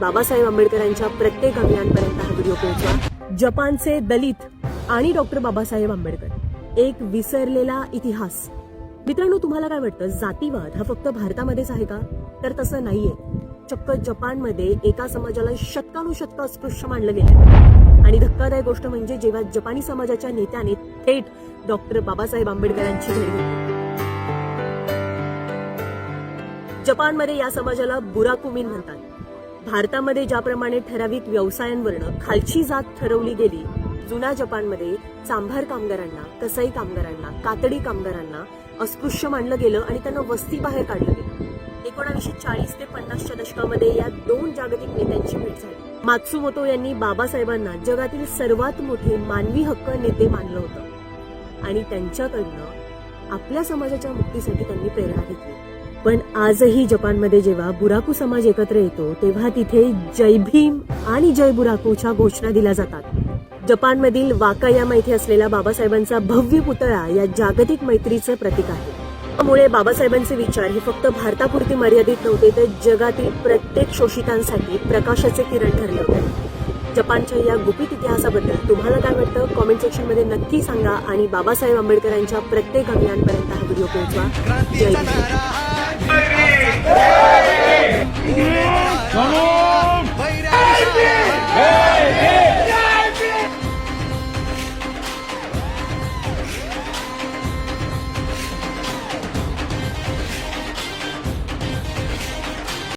बाबासाहेब आंबेडकरांच्या प्रत्येक अंगांपर्यंत हा व्हिडिओ पोहोचवा। जपानचे दलित आणि डॉक्टर बाबासाहेब आंबेडकर, एक विसरलेला इतिहास। मित्रांनो, तुम्हाला काय वाटतं, जातीवाद हा फक्त भारतामध्येच आहे का? तर तसं नाहीये। चक्क जपानमध्ये एका समाजाला शतकानुशतक अस्पृश्य मानलं गेलं। आणि धक्कादायक गोष्ट म्हणजे जेव्हा जपानी समाजाच्या नेत्याने थेट डॉक्टर बाबासाहेब आंबेडकरांची भेट घेतली। जपानमध्ये या समाजाला बुराकुमिन म्हणतात। भारतामध्ये ज्याप्रमाणे ठराविक व्यवसायांवरनं खालची जात ठरवली गेली, जुन्या जपानमध्ये चांभार कामगारांना, कसाई कामगारांना, कातडी कामगारांना अस्पृश्य मानलं गेलं आणि त्यांना वस्ती बाहेर काढलं गेलं। 1940 ते 50च्या दशकामध्ये या दोन जागतिक नेत्यांची भेट झाली। मात्सुमोतो यांनी बाबासाहेबांना जगातील सर्वात मोठे मानवी हक्क नेते मानलं होतं आणि त्यांच्याकडनं आपल्या समाजाच्या मुक्तीसाठी त्यांनी प्रेरणा घेतली। पण आजही जपानमध्ये जेव्हा बुराकू समाज एकत्र येतो, तेव्हा तिथे जय भीम आणि जय बुराकूच्या घोषणा दिल्या जातात। जपानमधील वाकायामा इथे असलेला बाबासाहेबांचा भव्य पुतळा या जागतिक मैत्रीचं प्रतीक आहे। त्यामुळे बाबासाहेबांचे विचार हे फक्त भारतापुरते मर्यादित नव्हते, तर जगातील प्रत्येक शोषितांसाठी प्रकाशाचे किरण ठरले होते। जपानच्या या गुपित इतिहासाबद्दल तुम्हाला काय वाटतं, कॉमेंट सेक्शन मध्ये नक्की सांगा आणि बाबासाहेब आंबेडकरांच्या प्रत्येक अंगांपर्यंत हा व्हिडिओ पोहोचवा। जय भीम।